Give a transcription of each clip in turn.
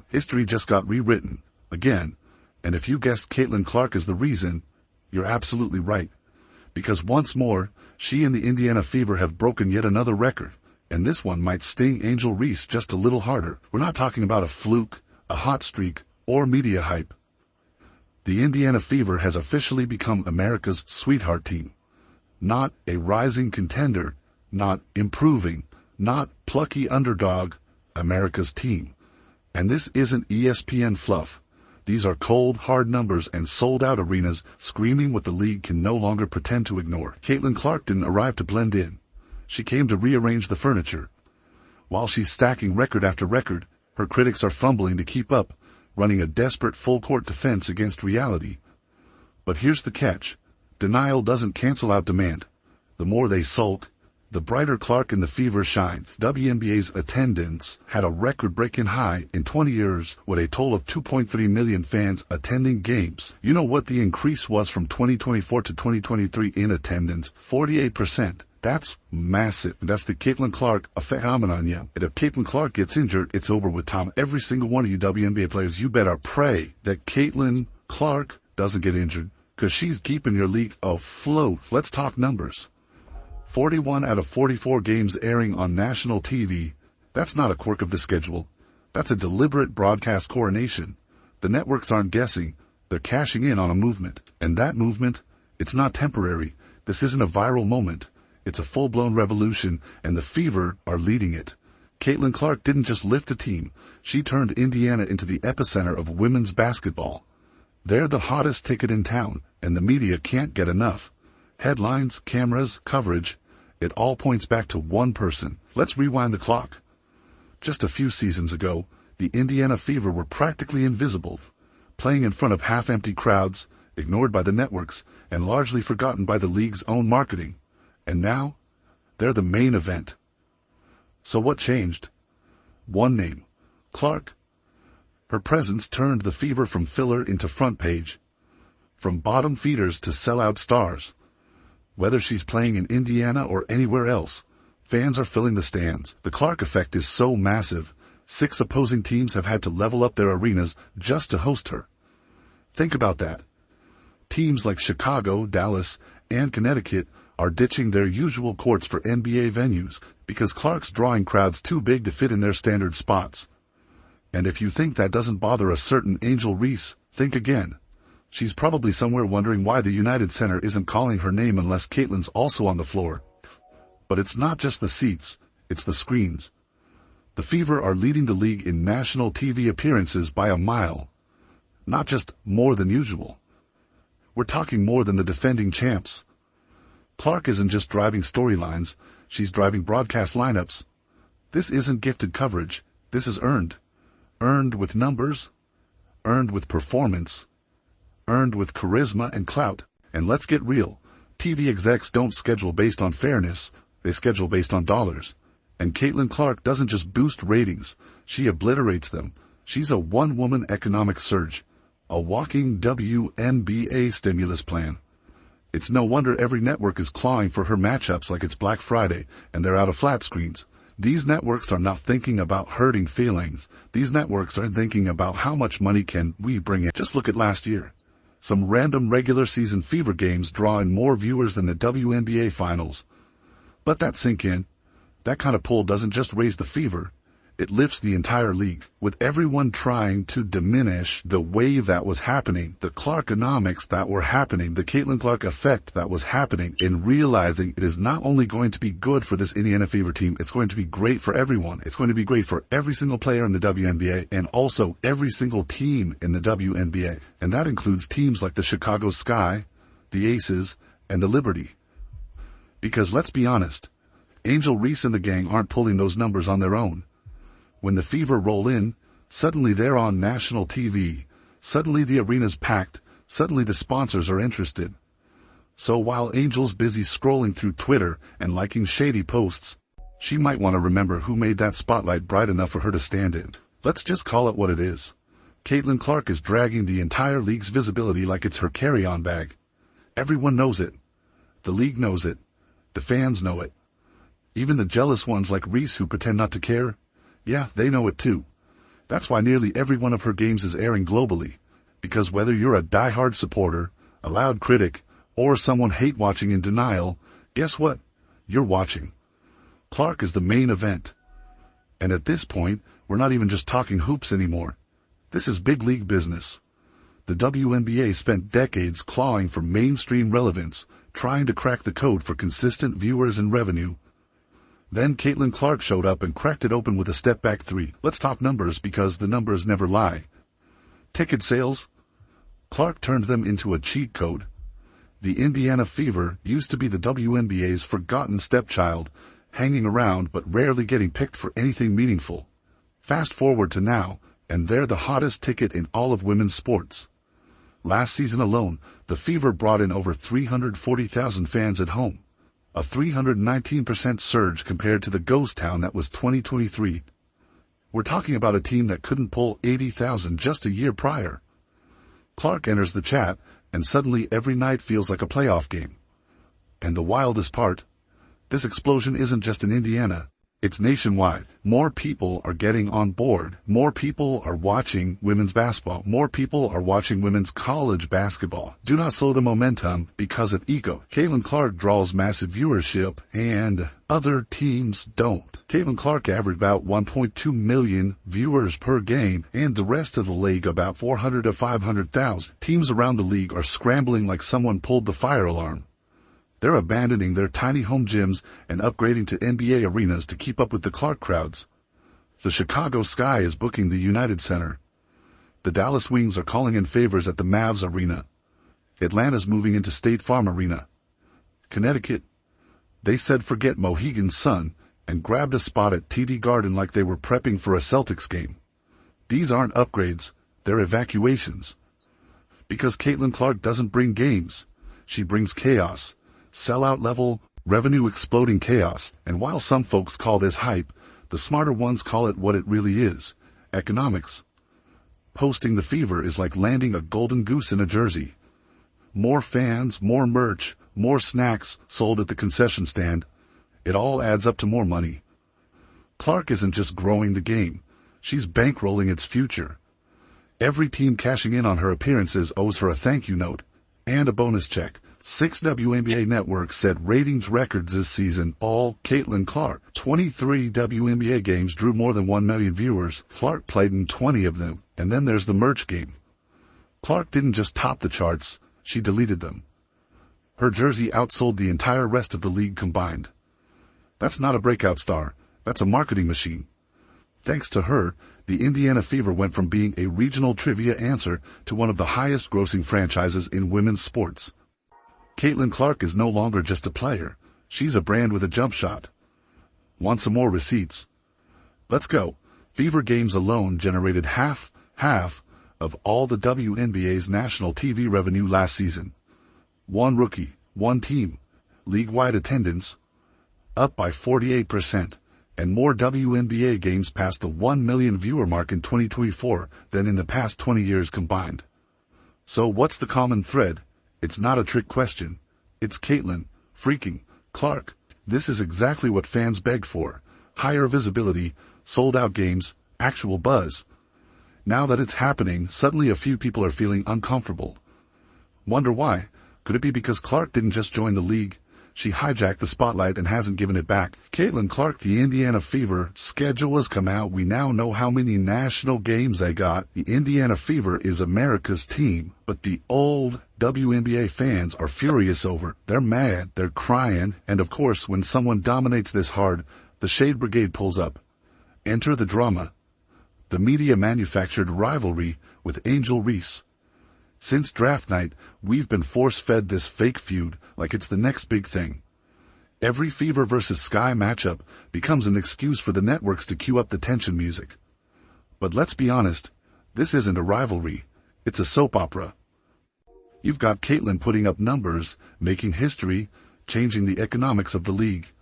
History just got rewritten, again, and if you guessed Caitlin Clark is the reason, you're absolutely right. Because once more, she and the Indiana Fever have broken yet another record, and this one might sting Angel Reese just a little harder. We're not talking about a fluke, a hot streak, or media hype. The Indiana Fever has officially become America's sweetheart team. Not a rising contender, not improving, not plucky underdog, America's team. And this isn't ESPN fluff. These are cold, hard numbers and sold-out arenas screaming what the league can no longer pretend to ignore. Caitlin Clark didn't arrive to blend in. She came to rearrange the furniture. While she's stacking record after record, her critics are fumbling to keep up, running a desperate full-court defense against reality. But here's the catch. Denial doesn't cancel out demand. The more they sulk, the brighter Clark and the Fever shine. WNBA's attendance had a record-breaking high in 20 years with a total of 2.3 million fans attending games. You know what the increase was from 2024 to 2023 in attendance? 48%. That's massive. That's the Caitlin Clark phenomenon, yeah. And if Caitlin Clark gets injured, it's over with Tom. Every single one of you WNBA players, you better pray that Caitlin Clark doesn't get injured, because she's keeping your league afloat. Let's talk numbers. 41 out of 44 games airing on national TV. That's not a quirk of the schedule. That's a deliberate broadcast coronation. The networks aren't guessing. They're cashing in on a movement. And that movement, it's not temporary. This isn't a viral moment. It's a full-blown revolution, and the Fever are leading it. Caitlin Clark didn't just lift a team. She turned Indiana into the epicenter of women's basketball. They're the hottest ticket in town, and the media can't get enough. Headlines, cameras, coverage, it all points back to one person. Let's rewind the clock. Just a few seasons ago, the Indiana Fever were practically invisible, playing in front of half-empty crowds, ignored by the networks, and largely forgotten by the league's own marketing. And now, they're the main event. So what changed? One name, Clark. Her presence turned the Fever from filler into front page. From bottom feeders to sellout stars. Whether she's playing in Indiana or anywhere else, fans are filling the stands. The Clark effect is so massive, 6 opposing teams have had to level up their arenas just to host her. Think about that. Teams like Chicago, Dallas, and Connecticut are ditching their usual courts for NBA venues because Clark's drawing crowds too big to fit in their standard spots. And if you think that doesn't bother a certain Angel Reese, think again. She's probably somewhere wondering why the United Center isn't calling her name unless Caitlin's also on the floor. But it's not just the seats, it's the screens. The Fever are leading the league in national TV appearances by a mile. Not just more than usual. We're talking more than the defending champs. Clark isn't just driving storylines, she's driving broadcast lineups. This isn't gifted coverage, this is earned. Earned with numbers, earned with performance, earned with charisma and clout. And let's get real, TV execs don't schedule based on fairness, they schedule based on dollars. And Caitlin Clark doesn't just boost ratings, she obliterates them. She's a one-woman economic surge, a walking WNBA stimulus plan. It's no wonder every network is clawing for her matchups like it's Black Friday, and they're out of flat screens. These networks are not thinking about hurting feelings. These networks are thinking about how much money can we bring in. Just look at last year. Some random regular season Fever games draw in more viewers than the WNBA finals. Let that sink in. That kind of pull doesn't just raise the Fever. It lifts the entire league, with everyone trying to diminish the wave that was happening, the Clarkonomics that were happening, the Caitlin Clark effect that was happening, in realizing it is not only going to be good for this Indiana Fever team, it's going to be great for everyone. It's going to be great for every single player in the WNBA and also every single team in the WNBA. And that includes teams like the Chicago Sky, the Aces, and the Liberty. Because let's be honest, Angel Reese and the gang aren't pulling those numbers on their own. When the Fever roll in, suddenly they're on national TV. Suddenly the arena's packed. Suddenly the sponsors are interested. So while Angel's busy scrolling through Twitter and liking shady posts, she might want to remember who made that spotlight bright enough for her to stand in. Let's just call it what it is. Caitlin Clark is dragging the entire league's visibility like it's her carry-on bag. Everyone knows it. The league knows it. The fans know it. Even the jealous ones like Reese who pretend not to care, yeah, they know it too. That's why nearly every one of her games is airing globally. Because whether you're a die-hard supporter, a loud critic, or someone hate-watching in denial, guess what? You're watching. Clark is the main event. And at this point, we're not even just talking hoops anymore. This is big league business. The WNBA spent decades clawing for mainstream relevance, trying to crack the code for consistent viewers and revenue. Then Caitlin Clark showed up and cracked it open with a step-back three. Let's talk numbers because the numbers never lie. Ticket sales? Clark turned them into a cheat code. The Indiana Fever used to be the WNBA's forgotten stepchild, hanging around but rarely getting picked for anything meaningful. Fast forward to now, and they're the hottest ticket in all of women's sports. Last season alone, the Fever brought in over 340,000 fans at home. A 319% surge compared to the ghost town that was 2023. We're talking about a team that couldn't pull 80,000 just a year prior. Clark enters the chat, and suddenly every night feels like a playoff game. And the wildest part? This explosion isn't just in Indiana. It's nationwide. More people are getting on board. More people are watching women's basketball. More people are watching women's college basketball. Do not slow the momentum because of ego. Caitlin Clark draws massive viewership and other teams don't. Caitlin Clark averaged about 1.2 million viewers per game and the rest of the league about 400 to 500,000. Teams around the league are scrambling like someone pulled the fire alarm. They're abandoning their tiny home gyms and upgrading to NBA arenas to keep up with the Clark crowds. The Chicago Sky is booking the United Center. The Dallas Wings are calling in favors at the Mavs Arena. Atlanta's moving into State Farm Arena. Connecticut, they said forget Mohegan Sun and grabbed a spot at TD Garden like they were prepping for a Celtics game. These aren't upgrades, they're evacuations. Because Caitlin Clark doesn't bring games, she brings chaos. Sellout level, revenue exploding chaos. And while some folks call this hype, the smarter ones call it what it really is, economics. Hosting the Fever is like landing a golden goose in a jersey. More fans, more merch, more snacks sold at the concession stand. It all adds up to more money. Clark isn't just growing the game, she's bankrolling its future. Every team cashing in on her appearances owes her a thank you note and a bonus check. 6 WNBA networks set ratings records this season, all Caitlin Clark. 23 WNBA games drew more than 1 million viewers. Clark played in 20 of them. And then there's the merch game. Clark didn't just top the charts, she deleted them. Her jersey outsold the entire rest of the league combined. That's not a breakout star, that's a marketing machine. Thanks to her, the Indiana Fever went from being a regional trivia answer to one of the highest grossing franchises in women's sports. Caitlin Clark is no longer just a player. She's a brand with a jump shot. Want some more receipts? Let's go. Fever games alone generated half of all the WNBA's national TV revenue last season. One rookie, one team. League-wide attendance up by 48%, and more WNBA games passed the 1 million viewer mark in 2024 than in the past 20 years combined. So what's the common thread? It's not a trick question. It's Caitlin freaking Clark. This is exactly what fans begged for. Higher visibility, sold-out games, actual buzz. Now that it's happening, suddenly a few people are feeling uncomfortable. Wonder why? Could it be because Clark didn't just join the league? She hijacked the spotlight and hasn't given it back. Caitlin Clark, the Indiana Fever schedule has come out. We now know how many national games they got. The Indiana Fever is America's team, but the old WNBA fans are furious over. They're mad, they're crying, and of course, when someone dominates this hard, the Shade Brigade pulls up. Enter the drama. The media-manufactured rivalry with Angel Reese. Since draft night, we've been force-fed this fake feud like it's the next big thing. Every Fever versus Sky matchup becomes an excuse for the networks to cue up the tension music. But let's be honest, this isn't a rivalry, it's a soap opera. You've got Caitlin putting up numbers, making history, changing the economics of the league.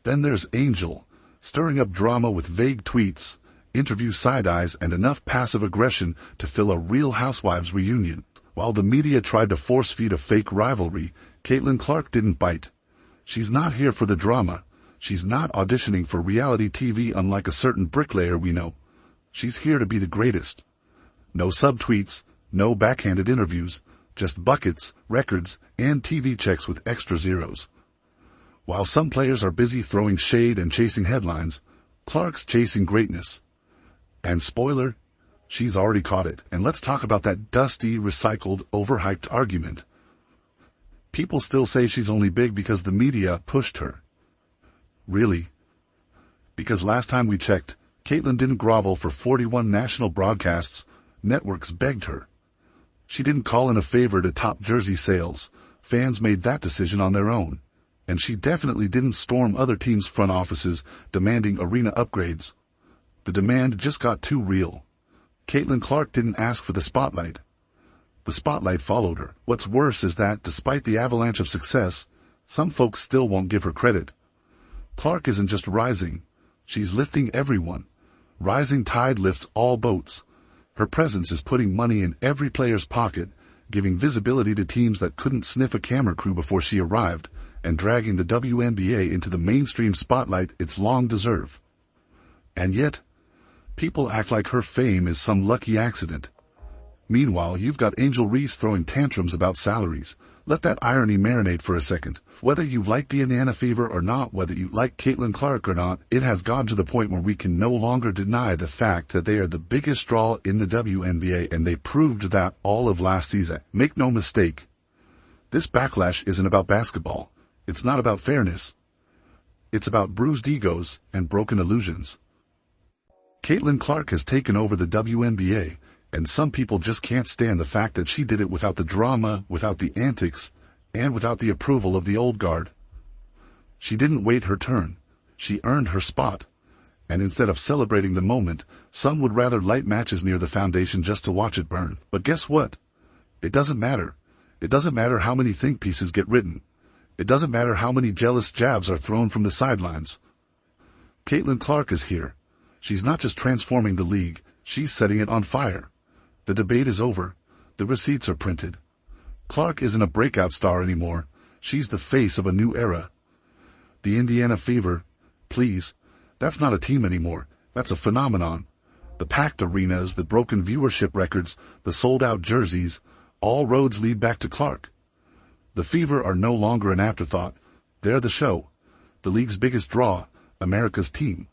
Then there's Angel, stirring up drama with vague tweets, interview side-eyes, and enough passive aggression to fill a Real Housewives reunion. While the media tried to force-feed a fake rivalry, Caitlin Clark didn't bite. She's not here for the drama. She's not auditioning for reality TV unlike a certain bricklayer we know. She's here to be the greatest. No subtweets, no backhanded interviews, just buckets, records, and TV checks with extra zeros. While some players are busy throwing shade and chasing headlines, Clark's chasing greatness. And spoiler, she's already caught it. And let's talk about that dusty, recycled, overhyped argument. People still say she's only big because the media pushed her. Really? Because last time we checked, Caitlin didn't grovel for 41 national broadcasts. Networks begged her. She didn't call in a favor to top jersey sales. Fans made that decision on their own. And she definitely didn't storm other teams' front offices demanding arena upgrades. The demand just got too real. Caitlin Clark didn't ask for the spotlight. The spotlight followed her. What's worse is that, despite the avalanche of success, some folks still won't give her credit. Clark isn't just rising. She's lifting everyone. Rising tide lifts all boats. Her presence is putting money in every player's pocket, giving visibility to teams that couldn't sniff a camera crew before she arrived, and dragging the WNBA into the mainstream spotlight it's long deserved. And yet, people act like her fame is some lucky accident. Meanwhile, you've got Angel Reese throwing tantrums about salaries. Let that irony marinate for a second. Whether you like the Indiana Fever or not, whether you like Caitlin Clark or not, it has gone to the point where we can no longer deny the fact that they are the biggest draw in the WNBA, and they proved that all of last season. Make no mistake, this backlash isn't about basketball. It's not about fairness. It's about bruised egos and broken illusions. Caitlin Clark has taken over the WNBA, and some people just can't stand the fact that she did it without the drama, without the antics, and without the approval of the old guard. She didn't wait her turn. She earned her spot. And instead of celebrating the moment, some would rather light matches near the foundation just to watch it burn. But guess what? It doesn't matter. It doesn't matter how many think pieces get written. It doesn't matter how many jealous jabs are thrown from the sidelines. Caitlin Clark is here. She's not just transforming the league, she's setting it on fire. The debate is over. The receipts are printed. Clark isn't a breakout star anymore. She's the face of a new era. The Indiana Fever, please, that's not a team anymore. That's a phenomenon. The packed arenas, the broken viewership records, the sold-out jerseys, all roads lead back to Clark. The Fever are no longer an afterthought. They're the show. The league's biggest draw, America's team.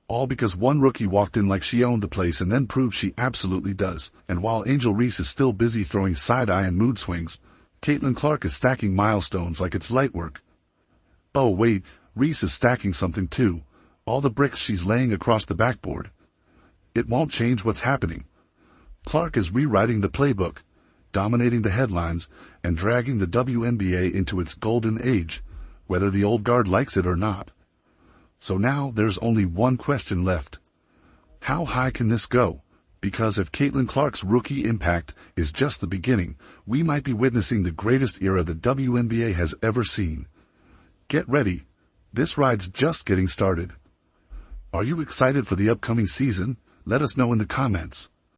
All because one rookie walked in like she owned the place and then proved she absolutely does. And while Angel Reese is still busy throwing side-eye and mood swings, Caitlin Clark is stacking milestones like it's light work. Oh wait, Reese is stacking something too. All the bricks she's laying across the backboard. It won't change what's happening. Clark is rewriting the playbook, dominating the headlines, and dragging the WNBA into its golden age, whether the old guard likes it or not. So now there's only one question left. How high can this go? Because if Caitlin Clark's rookie impact is just the beginning, we might be witnessing the greatest era the WNBA has ever seen. Get ready. This ride's just getting started. Are you excited for the upcoming season? Let us know in the comments.